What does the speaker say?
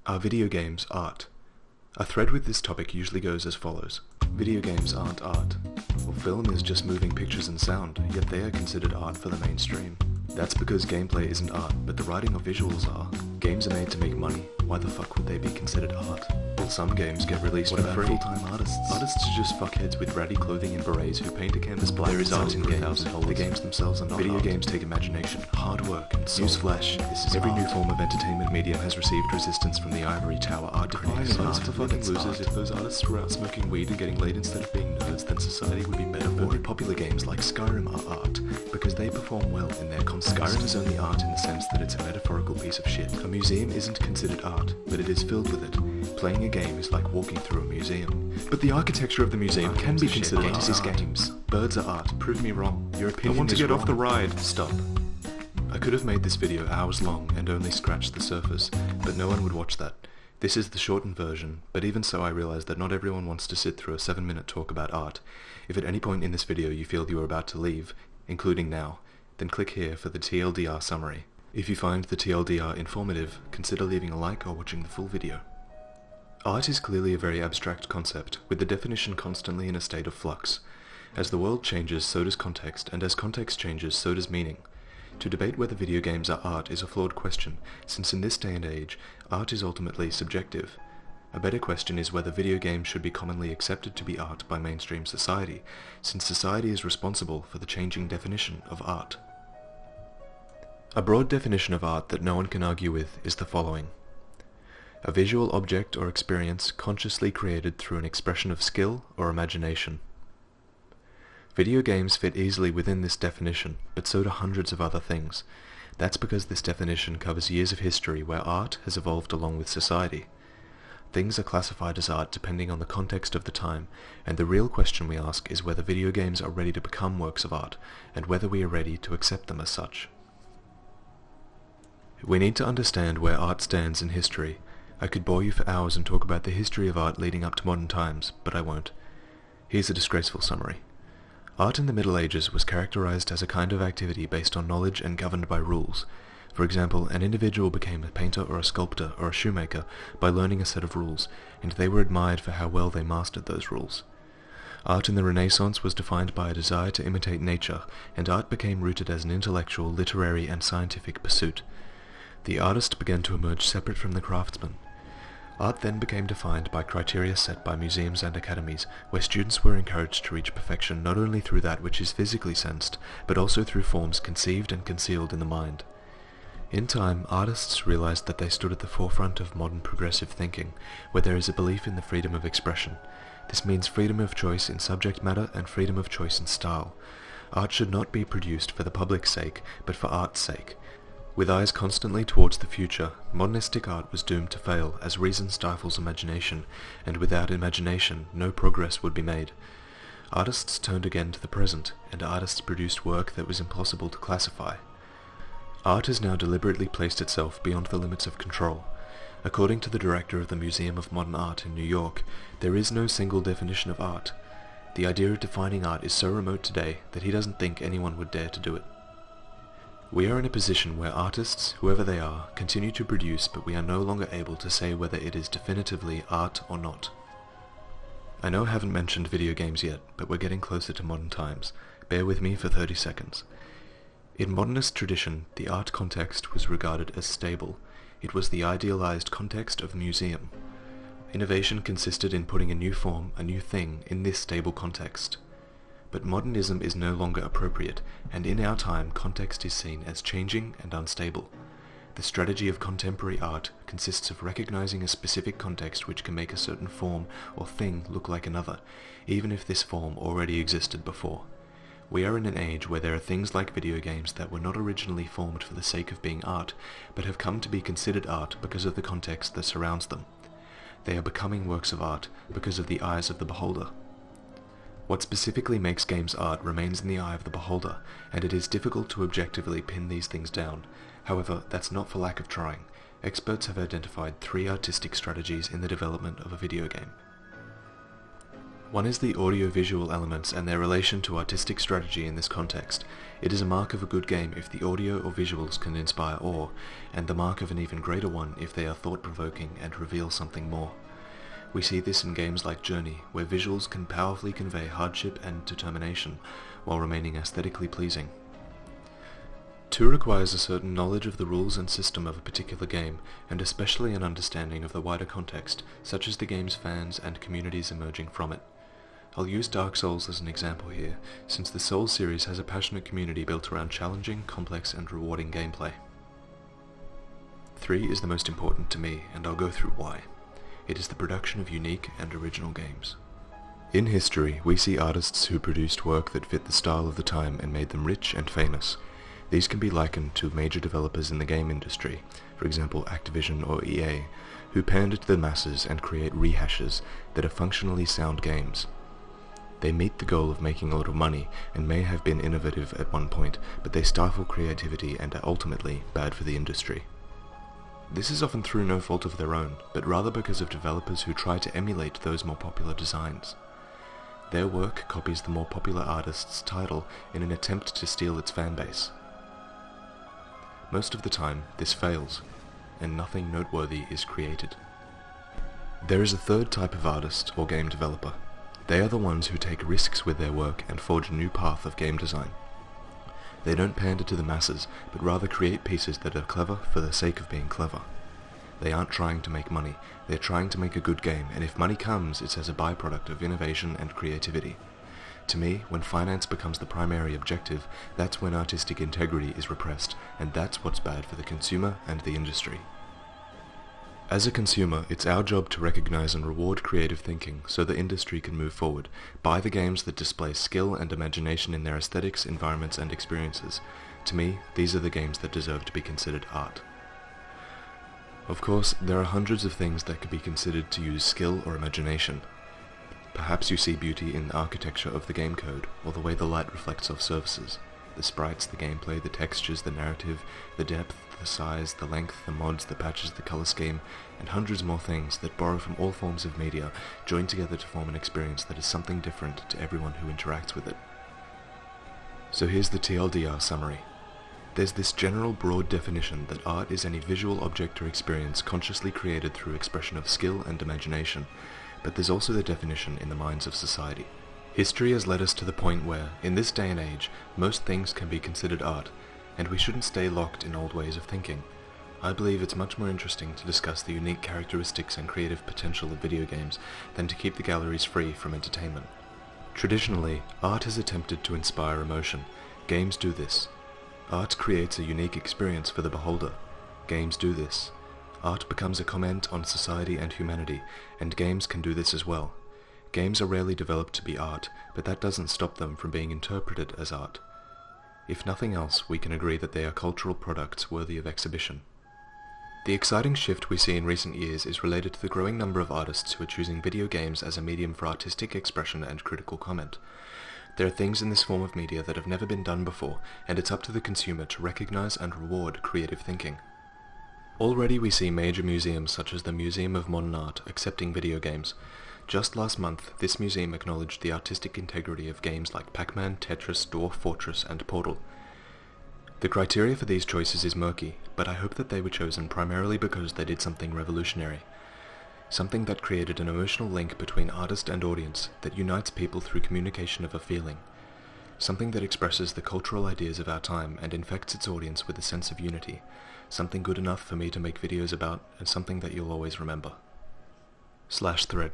Are video games art? A thread with this topic usually goes as follows. Video games aren't art. Well, film is just moving pictures and sound, yet they are considered art for the mainstream. That's because gameplay isn't art, but the writing of visuals are. Games are made to make money. Why the fuck would they be considered art? Well, some games get released for free. Full-time artists? Artists are just fuckheads with ratty clothing and berets who paint a canvas black. There is art in games. The games themselves are not Video games take imagination, hard work, and soul. Newsflash, this is every new form of entertainment medium has received resistance from the ivory tower art critics. Artists are fucking losers. If those artists were out smoking weed and getting laid instead of being nerds, then society would be better. More popular games like Skyrim are art, because they perform well in their context. Skyrim is only art in the sense that it's a metaphorical piece of shit. A museum isn't considered art, but it is filled with it. Playing a game is like walking through a museum. But the architecture of the museum can be considered art. Games is games. Birds are art. Prove me wrong. Your opinion is wrong. I want to get off the ride. Stop. I could have made this video hours long and only scratched the surface, but no one would watch that. This is the shortened version, but even so I realize that not everyone wants to sit through a 7-minute talk about art. If at any point in this video you feel you are about to leave, including now, then click here for the TLDR summary. If you find the TLDR informative, consider leaving a like or watching the full video. Art is clearly a very abstract concept, with the definition constantly in a state of flux. As the world changes, so does context, and as context changes, so does meaning. To debate whether video games are art is a flawed question, since in this day and age, art is ultimately subjective. A better question is whether video games should be commonly accepted to be art by mainstream society, since society is responsible for the changing definition of art. A broad definition of art that no one can argue with is the following. A visual object or experience consciously created through an expression of skill or imagination. Video games fit easily within this definition, but so do hundreds of other things. That's because this definition covers years of history where art has evolved along with society. Things are classified as art depending on the context of the time, and the real question we ask is whether video games are ready to become works of art, and whether we are ready to accept them as such. We need to understand where art stands in history. I could bore you for hours and talk about the history of art leading up to modern times, but I won't. Here's a disgraceful summary. Art in the Middle Ages was characterized as a kind of activity based on knowledge and governed by rules. For example, an individual became a painter or a sculptor or a shoemaker by learning a set of rules, and they were admired for how well they mastered those rules. Art in the Renaissance was defined by a desire to imitate nature, and art became rooted as an intellectual, literary, and scientific pursuit. The artist began to emerge separate from the craftsman. Art then became defined by criteria set by museums and academies, where students were encouraged to reach perfection not only through that which is physically sensed, but also through forms conceived and concealed in the mind. In time, artists realized that they stood at the forefront of modern progressive thinking, where there is a belief in the freedom of expression. This means freedom of choice in subject matter and freedom of choice in style. Art should not be produced for the public's sake, but for art's sake. With eyes constantly towards the future, modernistic art was doomed to fail as reason stifles imagination, and without imagination no progress would be made. Artists turned again to the present, and artists produced work that was impossible to classify. Art has now deliberately placed itself beyond the limits of control. According to the director of the Museum of Modern Art in New York, there is no single definition of art. The idea of defining art is so remote today that he doesn't think anyone would dare to do it. We are in a position where artists, whoever they are, continue to produce, but we are no longer able to say whether it is definitively art or not. I know I haven't mentioned video games yet, but we're getting closer to modern times. Bear with me for 30 seconds. In modernist tradition, the art context was regarded as stable. It was the idealized context of the museum. Innovation consisted in putting a new form, a new thing, in this stable context. But modernism is no longer appropriate, and in our time context is seen as changing and unstable. The strategy of contemporary art consists of recognizing a specific context which can make a certain form or thing look like another, even if this form already existed before. We are in an age where there are things like video games that were not originally formed for the sake of being art, but have come to be considered art because of the context that surrounds them. They are becoming works of art because of the eyes of the beholder. What specifically makes games art remains in the eye of the beholder, and it is difficult to objectively pin these things down. However, that's not for lack of trying. Experts have identified 3 artistic strategies in the development of a video game. One is the audio-visual elements and their relation to artistic strategy in this context. It is a mark of a good game if the audio or visuals can inspire awe, and the mark of an even greater one if they are thought-provoking and reveal something more. We see this in games like Journey, where visuals can powerfully convey hardship and determination, while remaining aesthetically pleasing. 2 requires a certain knowledge of the rules and system of a particular game, and especially an understanding of the wider context, such as the game's fans and communities emerging from it. I'll use Dark Souls as an example here, since the Souls series has a passionate community built around challenging, complex, and rewarding gameplay. 3 is the most important to me, and I'll go through why. It is the production of unique and original games. In history, we see artists who produced work that fit the style of the time and made them rich and famous. These can be likened to major developers in the game industry, for example Activision or EA, who pander to the masses and create rehashes that are functionally sound games. They meet the goal of making a lot of money and may have been innovative at one point, but they stifle creativity and are ultimately bad for the industry. This is often through no fault of their own, but rather because of developers who try to emulate those more popular designs. Their work copies the more popular artist's title in an attempt to steal its fanbase. Most of the time, this fails, and nothing noteworthy is created. There is a third type of artist or game developer. They are the ones who take risks with their work and forge a new path of game design. They don't pander to the masses, but rather create pieces that are clever for the sake of being clever. They aren't trying to make money, they're trying to make a good game, and if money comes, it's as a byproduct of innovation and creativity. To me, when finance becomes the primary objective, that's when artistic integrity is repressed, and that's what's bad for the consumer and the industry. As a consumer, it's our job to recognize and reward creative thinking so the industry can move forward. Buy the games that display skill and imagination in their aesthetics, environments, and experiences. To me, these are the games that deserve to be considered art. Of course, there are hundreds of things that could be considered to use skill or imagination. Perhaps you see beauty in the architecture of the game code, or the way the light reflects off surfaces. The sprites, the gameplay, the textures, the narrative, the depth, the size, the length, the mods, the patches, the color scheme, and hundreds more things that borrow from all forms of media, joined together to form an experience that is something different to everyone who interacts with it. So here's the TLDR summary. There's this general broad definition that art is any visual object or experience consciously created through expression of skill and imagination, but there's also the definition in the minds of society. History has led us to the point where, in this day and age, most things can be considered art, and we shouldn't stay locked in old ways of thinking. I believe it's much more interesting to discuss the unique characteristics and creative potential of video games than to keep the galleries free from entertainment. Traditionally, art has attempted to inspire emotion. Games do this. Art creates a unique experience for the beholder. Games do this. Art becomes a comment on society and humanity, and games can do this as well. Games are rarely developed to be art, but that doesn't stop them from being interpreted as art. If nothing else, we can agree that they are cultural products worthy of exhibition. The exciting shift we see in recent years is related to the growing number of artists who are choosing video games as a medium for artistic expression and critical comment. There are things in this form of media that have never been done before, and it's up to the consumer to recognize and reward creative thinking. Already we see major museums such as the Museum of Modern Art accepting video games. Just last month, this museum acknowledged the artistic integrity of games like Pac-Man, Tetris, Dwarf Fortress, and Portal. The criteria for these choices is murky, but I hope that they were chosen primarily because they did something revolutionary. Something that created an emotional link between artist and audience that unites people through communication of a feeling. Something that expresses the cultural ideas of our time and infects its audience with a sense of unity. Something good enough for me to make videos about, and something that you'll always remember. /thread